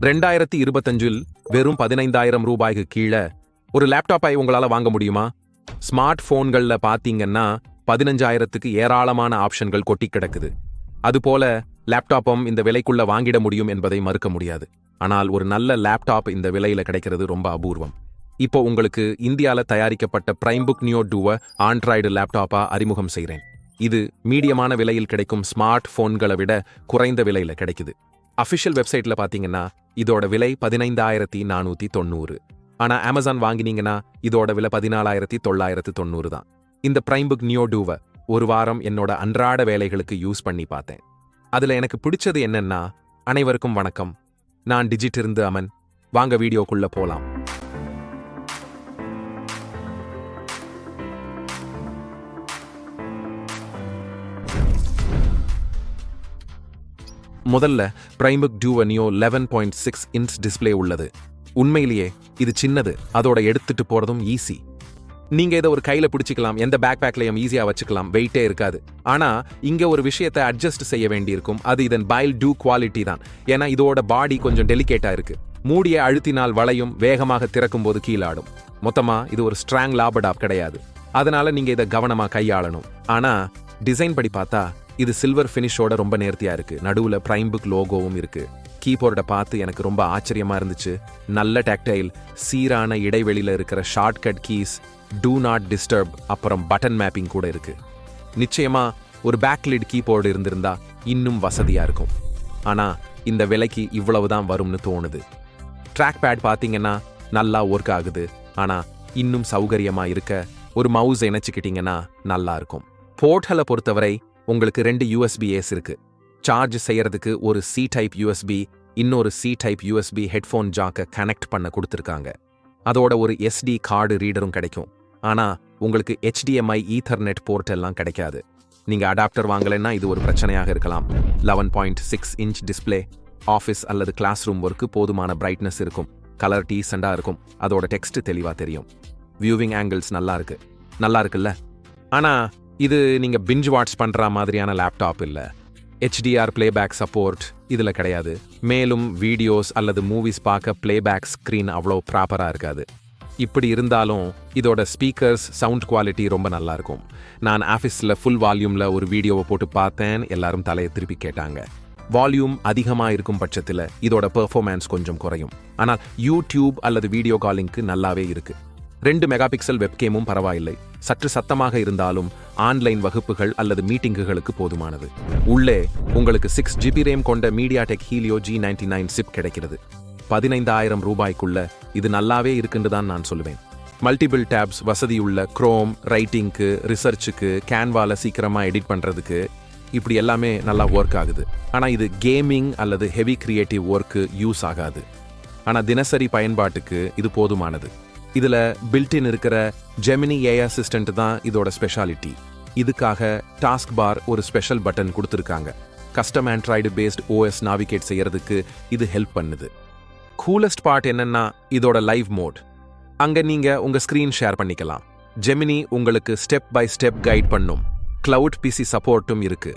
2025 வெறும் 15,000 ரூபாய்க்கு கீழே ஒரு லேப்டாப்பை உங்களால வாங்க முடியுமா? ஸ்மார்ட் போன்கள்ல பாத்தீங்கன்னா 15,000க்கு ஏராளமான ஆப்ஷன்கள் கொட்டி கிடக்குது. அதுபோல லேப்டாப்பும் இந்த விலைக்குள்ள வாங்கிட முடியும் என்பதை மறுக்க முடியாது. ஆனால் ஒரு நல்ல லேப்டாப் இந்த விலையில கிடைக்கிறது ரொம்ப அபூர்வம். இப்போ உங்களுக்கு இந்தியால தயாரிக்கப்பட்ட பிரைம்புக் நியோ டூவை ஆண்ட்ராய்டு லேப்டாப்பா அறிமுகம் செய்கிறேன். இது மீடியமான விலையில் கிடைக்கும் ஸ்மார்ட் போன்களை விட குறைந்த விலையில கிடைக்குது. அஃபிஷியல் வெப்சைட்ல பாத்தீங்கன்னா இதோட விலை 15,490. ஆனா அமேசான் வாங்கினீங்கன்னா இதோட விலை 14,990 தான். இந்த பிரைம்புக் நியோ டூவை ஒரு வாரம் என்னோட அன்றாட வேலைகளுக்கு யூஸ் பண்ணி பார்த்தேன். அதுல எனக்கு பிடிச்சது என்னன்னா, அனைவருக்கும் வணக்கம், நான் டிஜிட்டிருந்து அமன். வாங்க வீடியோக்குள்ள போலாம். முதல்ல பிரைம்புக் டூவோ நியோ 11.6 இன்ச் டிஸ்பிளே உள்ளது. உண்மையிலேயே இது சின்னது, அதோட எடுத்துட்டு போறதும் ஈஸி. நீங்க இதை ஒரு கையில பிடிச்சிக்கலாம், எந்த பேக் பேக்லயும் ஈஸியா வச்சுக்கலாம், வெயிட்டே இருக்காது. ஆனா இங்க ஒரு விஷயத்தை அட்ஜஸ்ட் செய்ய வேண்டியிருக்கும். அது இதன் பைல் டூ குவாலிட்டி தான். ஏன்னா இதோட பாடி கொஞ்சம் டெலிகேட்டா இருக்கு. மூடிய அழுத்தினால் வளையும், வேகமாக திறக்கும் போது கீழாடும். மொத்தமா இது ஒரு ஸ்ட்ராங் லாபடாப் கிடையாது. அதனால நீங்க இதை கவனமா கையாளணும். ஆனா டிசைன் படி பார்த்தா இது சில்வர் ஃபினிஷோட ரொம்ப நேர்த்தியா இருக்கு. நடுவுல பிரைம்புக் லோகோவும் இருக்கு. கீபோர்டை பார்த்து எனக்கு ரொம்ப ஆச்சரியமா இருந்துச்சு. நல்ல டாக்டைல், சீரான இடைவெளியில இருக்கிற shortcut keys, do not disturb, அப்புறம் பட்டன் மேப்பிங் கூட இருக்கு. நிச்சயமா ஒரு பேக்லிட் கீபோர்டு இருந்திருந்தா இன்னும் வசதியா இருக்கும். ஆனா இந்த விலைக்கு இவ்வளவுதான் வரும்னு தோணுது. ட்ராக் பேட் பாத்தீங்கன்னா நல்லா ஒர்க் ஆகுது. ஆனா இன்னும் சௌகரியமா இருக்க ஒரு மவுஸ் இணைச்சுக்கிட்டீங்கன்னா நல்லா இருக்கும். போர்ட்களை பொறுத்தவரை உங்களுக்கு 2 USB-As இருக்கு. சார்ஜ் செய்யறதுக்கு ஒரு C டைப் USB, இன்னொரு C டைப் USB ஹெட்ஃபோன் ஜாக்க கனெக்ட் பண்ண கொடுத்துருக்காங்க. அதோட ஒரு SD கார்டு ரீடரும் கிடைக்கும். ஆனா உங்களுக்கு HDMI ஈத்தர்நெட் போர்ட் எல்லாம் கிடைக்காது. நீங்க அடாப்டர் வாங்கலைன்னா இது ஒரு பிரச்சனையாக இருக்கலாம். 11.6 இன்ச் டிஸ்பிளே, ஆஃபீஸ் அல்லது கிளாஸ் ரூம் ஒர்க்கு போதுமான பிரைட்னஸ் இருக்கும். கலர் டீசெண்டா இருக்கும். அதோட டெக்ஸ்ட் தெளிவா தெரியும். வியூவிங் ஆங்கிள்ஸ் நல்லா இருக்குல்ல? ஆனா இது நீங்க பிஞ்ச் வாட்ச் பண்ற மாதிரியான லேப்டாப் இல்ல. HDR பிளேபேக் சப்போர்ட் இதுல கிடையாது. மேலும் வீடியோஸ் அல்லது மூவிஸ் பார்க்க பிளேபேக் ஸ்கிரீன் அவ்வளோ ப்ராப்பரா இருக்காது. இப்படி இருந்தாலும் இதோட ஸ்பீக்கர்ஸ், சவுண்ட் குவாலிட்டி ரொம்ப நல்லா இருக்கும். நான் ஆஃபீஸில் ஃபுல் வால்யூம்ல ஒரு வீடியோவை போட்டு பார்த்தேன். எல்லாரும் தலையை திருப்பி கேட்டாங்க. வால்யூம் அதிகமா இருக்கும் பட்சத்தில் இதோட பெர்ஃபார்மன்ஸ் கொஞ்சம் குறையும். ஆனால் யூடியூப் அல்லது வீடியோ காலிங்க்கு நல்லாவே இருக்கு. 2 மெகா பிக்சல் வெப்கேமும் பரவாயில்லை. சற்று சத்தமாக இருந்தாலும் ஆன்லைன் வகுப்புகள் அல்லது மீட்டிங்குகளுக்கு போதுமானது. உள்ளே உங்களுக்கு 6 GB ரேம் கொண்ட மீடியாடெக் ஹீலியோ G99 சிப் கிடைக்கிறது. 15,000 ரூபாய்க்குள்ள இது நல்லாவே இருக்குன்னு தான் நான் சொல்லுவேன். மல்டிபிள் டேப்ஸ் வசதியுள்ள குரோம், ரைட்டிங்க்கு, ரிசர்ச்சுக்கு, கேன்வால சீக்கிரமா எடிட் பண்றதுக்கு, இப்படி எல்லாமே நல்லா ஒர்க் ஆகுது. ஆனா இது கேமிங் அல்லது ஹெவி கிரியேட்டிவ் ஒர்க்கு யூஸ் ஆகாது. ஆனா தினசரி பயன்பாட்டுக்கு இது போதுமானது. இதுல பில்டின் இருக்கிற ஜெமினி AI அசிஸ்டன்ட் தான் இதோட ஸ்பெஷாலிட்டி. இதுக்காக டாஸ்க் பார் ஒரு ஸ்பெஷல் பட்டன் கொடுத்துருக்காங்க. கஸ்டம் ஆண்ட்ராய்டு பேஸ்ட் OS நாவிகேட் செய்யறதுக்கு இது ஹெல்ப் பண்ணுது. கூலஸ்ட் பார்ட் என்னன்னா இதோட லைவ் மோட். அங்க நீங்க உங்க ஸ்கிரீன் ஷேர் பண்ணிக்கலாம். ஜெமினி உங்களுக்கு ஸ்டெப் பை ஸ்டெப் கைட் பண்ணும். கிளவுட் PC சப்போர்ட்டும் இருக்கு.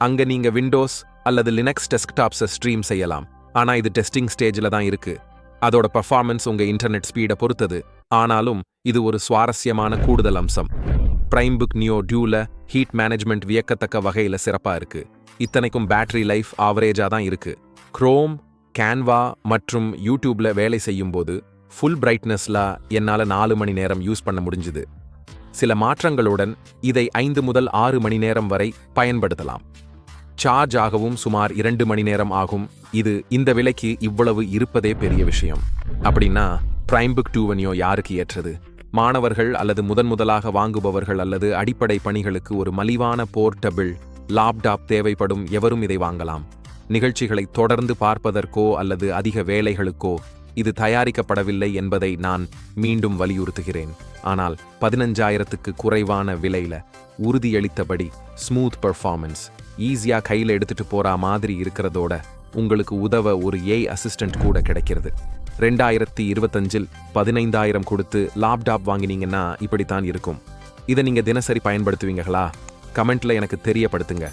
அங்க நீங்க விண்டோஸ் அல்லது லினக்ஸ் டெஸ்க்டாப்ஸை ஸ்ட்ரீம் செய்யலாம். ஆனா இது டெஸ்டிங் ஸ்டேஜ்ல தான் இருக்கு. அதோட பர்ஃபார்மன்ஸ் உங்க இன்டர்நெட் ஸ்பீடை பொறுத்தது. ஆனாலும் இது ஒரு சுவாரஸ்யமான கூடுதல் அம்சம். பிரைம்புக் நியோ டூல ஹீட் மேனேஜ்மெண்ட் வியக்கத்தக்க வகையில சிறப்பா இருக்கு. இத்தனைக்கும் பேட்டரி லைஃப் ஆவரேஜா தான் இருக்கு. குரோம், கேன்வா மற்றும் யூடியூப்ல வேலை செய்யும் போது ஃபுல் பிரைட்னஸ்ல என்னால 4 மணி நேரம் யூஸ் பண்ண முடிஞ்சுது. சில மாற்றங்களுடன் இதை 5 முதல் 6 மணி நேரம் வரை பயன்படுத்தலாம். சார்ஜ் ஆகவும் சுமார் 2 மணி நேரம் ஆகும். இது இந்த விலைக்கு இவ்வளவு இருப்பதே பெரிய விஷயம். அப்படின்னா பிரைம்புக் டூவோ நியோ யாருக்கு ஏற்றது? மாணவர்கள் அல்லது முதலாக வாங்குபவர்கள் அல்லது அடிப்படை பணிகளுக்கு ஒரு மலிவான போர்ட்டபிள் லேப்டாப் தேவைப்படும் எவரும் இதை வாங்கலாம். நிகழ்ச்சிகளை தொடர்ந்து பார்ப்பதற்கோ அல்லது அதிக வேலைகளுக்கோ இது தயாரிக்கப்படவில்லை என்பதை நான் மீண்டும் வலியுறுத்துகிறேன். ஆனால் 15,000க்கு குறைவான விலையில உறுதியளித்தபடி ஸ்மூத் பெர்ஃபார்மன்ஸ், ஈஸியா கையில எடுத்துட்டு போற மாதிரி இருக்கிறதோட உங்களுக்கு உதவ ஒரு AI அசிஸ்டன்ட் கூட கிடைக்கிறது. 2025 15,000 கொடுத்து லேப்டாப் வாங்கினீங்கன்னா இப்படித்தான் இருக்கும். இதை நீங்க தினசரி பயன்படுத்துவீங்களா? கமெண்ட்ல எனக்கு தெரியப்படுத்துங்க.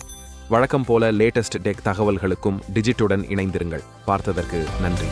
வழக்கம் போல லேட்டஸ்ட் டெக் தகவல்களுக்கும் டிஜிட்டுடன் இணைந்திருங்கள். பார்த்ததற்கு நன்றி.